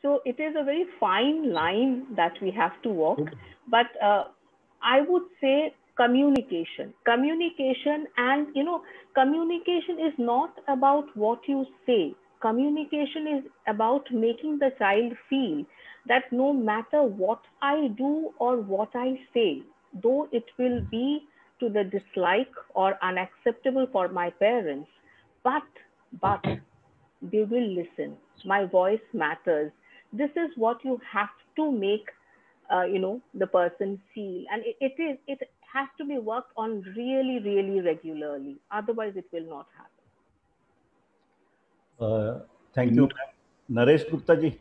So it is a very fine line that we have to walk. But I would say communication, and communication is not about what you say. Communication is about making the child feel that no matter what I do or what I say, though it will be to the dislike or unacceptable for my parents, but they will listen. My voice matters. This is what you have to make the person feel, and it has to be worked on really, really regularly. Otherwise, it will not happen. Thank you, Naresh Gupta ji.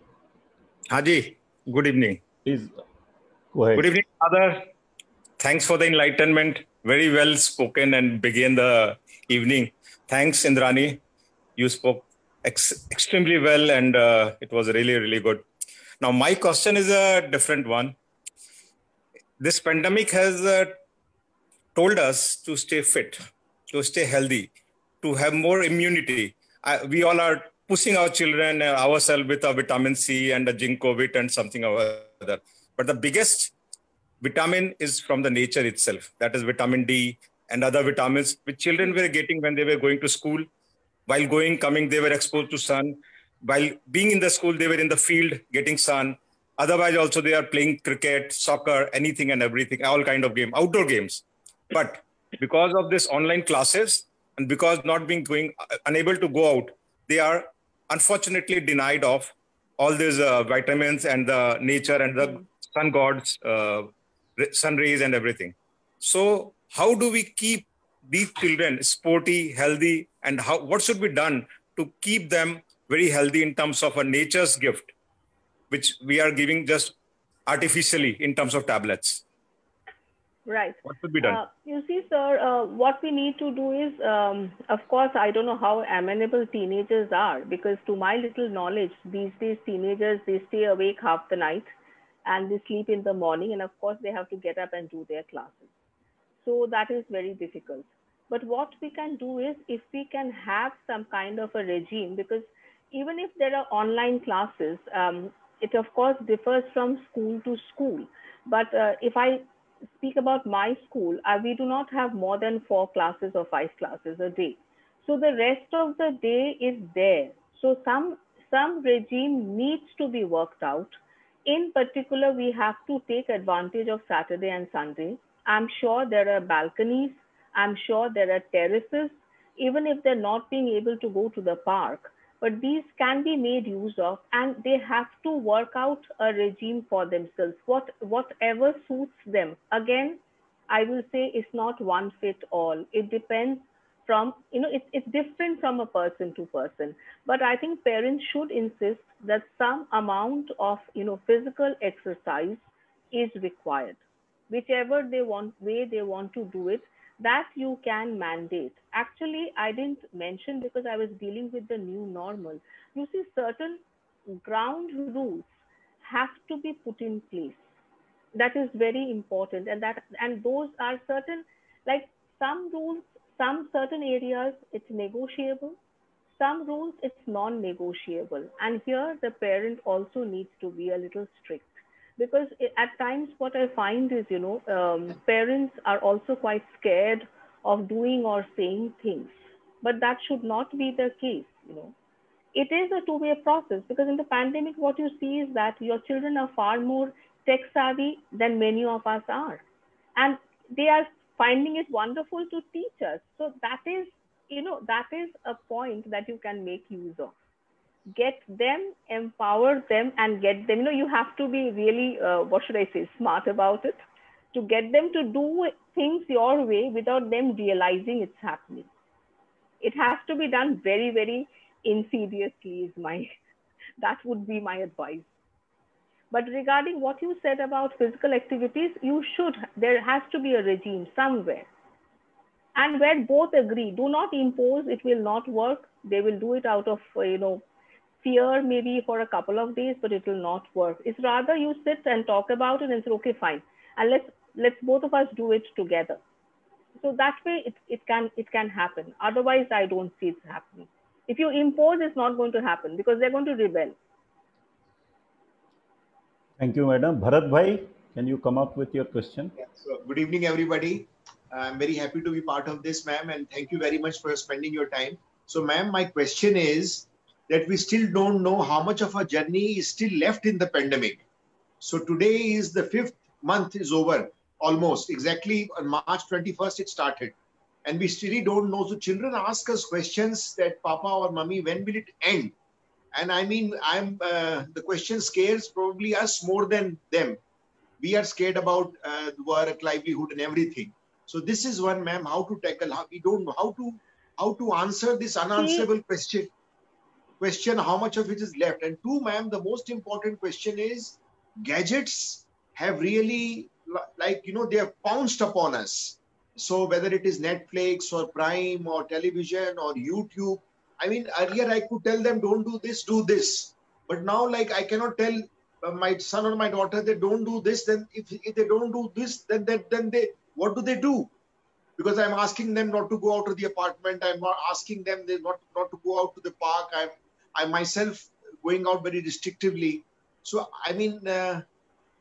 Haji, good evening. Please go ahead. Good evening, Father. Thanks for the enlightenment. Very well spoken and begin the evening. Thanks, Indrani. You spoke extremely well, and it was really, really good. Now, my question is a different one. This pandemic has told us to stay fit, to stay healthy, to have more immunity. We all are pushing our children and ourselves with a vitamin C and a zinc COVID and something or other. But the biggest vitamin is from the nature itself. That is vitamin D and other vitamins which children were getting when they were going to school. While going, coming, they were exposed to sun. While being in the school, they were in the field getting sun. Otherwise, also they are playing cricket, soccer, anything and everything, all kind of game, outdoor games. But because of this online classes and because not being unable to go out, they are unfortunately denied of all these vitamins and the nature and the sun gods, sun rays and everything. So how do we keep these children sporty, healthy, and what should be done to keep them very healthy in terms of a nature's gift, which we are giving just artificially in terms of tablets? Right. What should be done? You see, sir, what we need to do is, of course, I don't know how amenable teenagers are, because to my little knowledge, these days teenagers, they stay awake half the night and they sleep in the morning. And of course, they have to get up and do their classes. So that is very difficult. But what we can do is, if we can have some kind of a regime, because even if there are online classes, it of course differs from school to school. But if I speak about my school, we do not have more than 4 classes or 5 classes a day. So the rest of the day is there. So some regime needs to be worked out. In particular, we have to take advantage of Saturday and Sunday. I'm sure there are balconies. I'm sure there are terraces, even if they're not being able to go to the park. But these can be made use of, and they have to work out a regime for themselves, whatever suits them. Again, I will say it's not one fit all. It depends from, it's different from a person to person. But I think parents should insist that some amount of, physical exercise is required. Whichever way they want to do it, that you can mandate. Actually, I didn't mention because I was dealing with the new normal. You see, certain ground rules have to be put in place. That is very important, and those are certain, like some rules, some certain areas it's negotiable, some rules it's non-negotiable, and here the parent also needs to be a little strict, because at times what I find is, parents are also quite scared of doing or saying things, but that should not be the case. It is a two-way process, because in the pandemic, what you see is that your children are far more tech savvy than many of us are. And they are finding it wonderful to teach us. So that is a point that you can make use of. Get them, empower them, and get them, you have to be really, what should I say, smart about it, to get them to do things your way without them realizing it's happening. It has to be done very, very insidiously that would be my advice. But regarding what you said about physical activities, there has to be a regime somewhere. And where both agree, do not impose, it will not work. They will do it out of, fear maybe for a couple of days, but it will not work. It's rather you sit and talk about it and say, okay, fine. And let's both of us do it together. So that way it can happen. Otherwise, I don't see it happening. If you impose, it's not going to happen because they're going to rebel. Thank you, madam. Bharat Bhai, can you come up with your question? Yeah, so good evening, everybody. I'm very happy to be part of this, ma'am, and thank you very much for spending your time. So, ma'am, my question is that we still don't know how much of our journey is still left in the pandemic. So today is the 5th month is over, almost exactly on March 21st it started, and we still don't know. So children ask us questions that Papa or Mummy, when will it end? And I mean, the question scares probably us more than them. We are scared about work, livelihood, and everything. So this is one, ma'am, how to tackle. How we don't know how to answer this unanswerable question. How much of it is left? And two, ma'am, the most important question is gadgets have really they have pounced upon us. So whether it is Netflix or Prime or television or YouTube, I mean, earlier I could tell them don't do this, do this, but now like I cannot tell my son or my daughter they don't do this. Then if they don't do this, then they what do they do? Because I'm asking them not to go out of the apartment. I'm not asking them they not to go out to the park. I myself going out very restrictively. So I mean,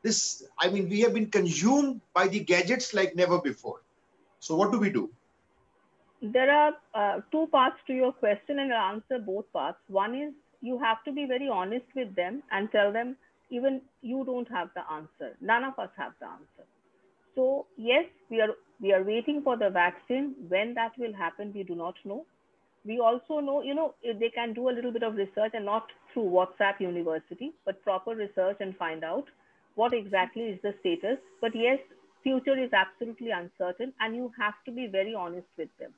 we have been consumed by the gadgets like never before. So what do we do? There are two parts to your question, and I'll answer both parts. One is you have to be very honest with them and tell them even you don't have the answer. None of us have the answer. So yes, we are waiting for the vaccine. When that will happen, we do not know. We also know, if they can do a little bit of research, and not through WhatsApp University, but proper research and find out what exactly is the status. But yes, future is absolutely uncertain, and you have to be very honest with them.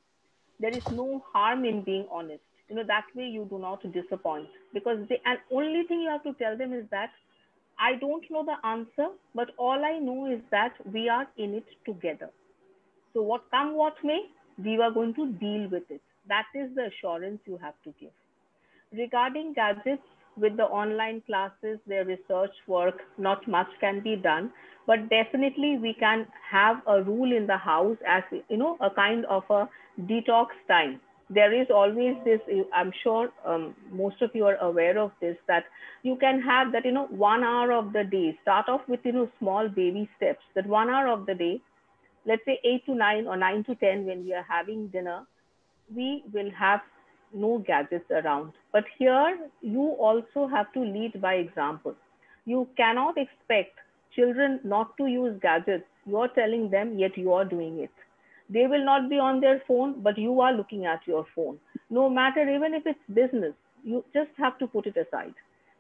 There is no harm in being honest. That way you do not disappoint, because and only thing you have to tell them is that I don't know the answer, but all I know is that we are in it together. So what may, we are going to deal with it. That is the assurance you have to give. Regarding gadgets, with the online classes, their research work, not much can be done, but definitely we can have a rule in the house as, a kind of a detox time. There is always this, I'm sure most of you are aware of this, that you can have that, 1 hour of the day, start off with, small baby steps, that 1 hour of the day, let's say 8 to 9 or 9 to 10, when we are having dinner, we will have no gadgets around. But here you also have to lead by example. You cannot expect children not to use gadgets. You're telling them, yet you are doing it. They will not be on their phone, but you are looking at your phone. No matter, even if it's business, you just have to put it aside.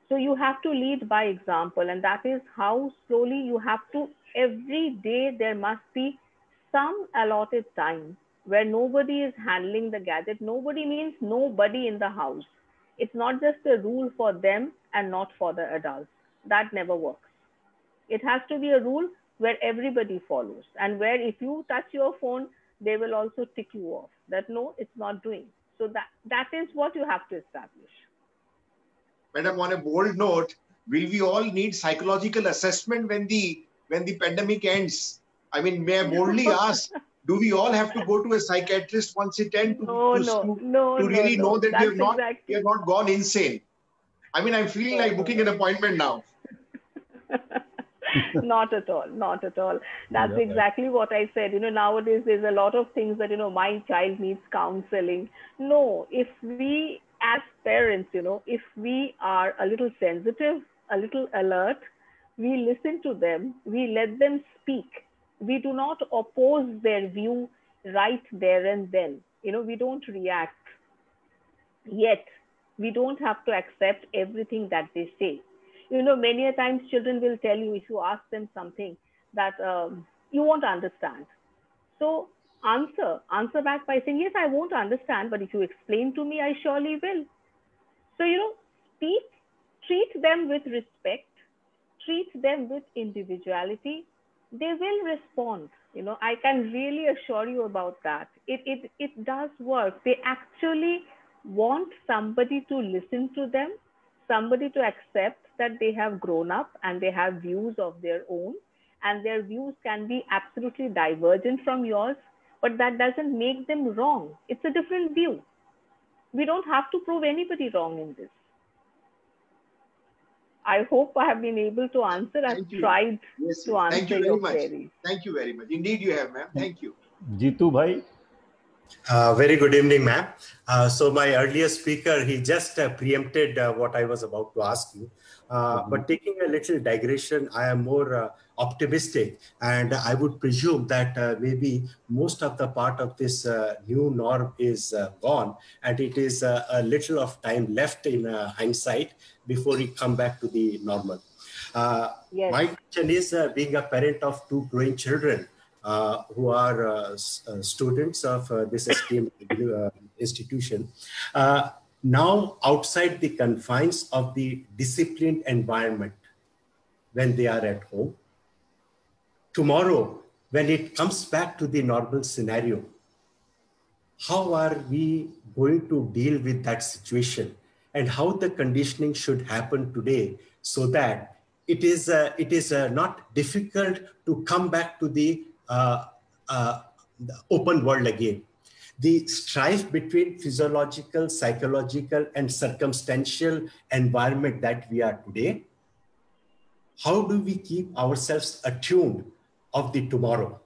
So you have to lead by example, and that is how slowly you have to, every day there must be some allotted time where nobody is handling the gadget. Nobody means nobody in the house. It's not just a rule for them and not for the adults. That never works. It has to be a rule where everybody follows, and where if you touch your phone, they will also tick you off that no, it's not doing. So that is what you have to establish. Madam, on a bold note, will we all need psychological assessment when the pandemic ends? I mean, may I boldly ask, do we all have to go to a psychiatrist once it ends to really know that we have not gone insane? I mean, I'm feeling like booking an appointment now. Not at all. Not at all. That's exactly what I said. Nowadays there's a lot of things that, my child needs counseling. No, if we as parents, if we are a little sensitive, a little alert, we listen to them, we let them speak. We do not oppose their view right there and then. We don't react. Yet, we don't have to accept everything that they say. Many a times children will tell you, if you ask them something that you won't understand. So answer back by saying, yes, I won't understand, but if you explain to me, I surely will. So, treat them with respect, treat them with individuality. They will respond. I can really assure you about that. It does work. They actually want somebody to listen to them, somebody to accept that they have grown up and they have views of their own, and their views can be absolutely divergent from yours, but that doesn't make them wrong. It's a different view. We don't have to prove anybody wrong in this. I hope I have been able to answer. I've Thank you. tried Yes, to yes. answer Thank you very your much. queries. Thank you very much. Indeed, you have, ma'am. Thank you. Jitu bhai, Very good evening, ma'am. So my earlier speaker, he just preempted what I was about to ask you. But taking a little digression, I am more optimistic, and I would presume that maybe most of the part of this new norm is gone, and it is a little of time left in hindsight before we come back to the normal. Yes. My question is, being a parent of two growing children, who are students of this esteemed institution, now outside the confines of the disciplined environment when they are at home. Tomorrow, when it comes back to the normal scenario, how are we going to deal with that situation, and how the conditioning should happen today so that it is not difficult to come back to the open world again. The strife between physiological, psychological, and circumstantial environment that we are today, how do we keep ourselves attuned of the tomorrow?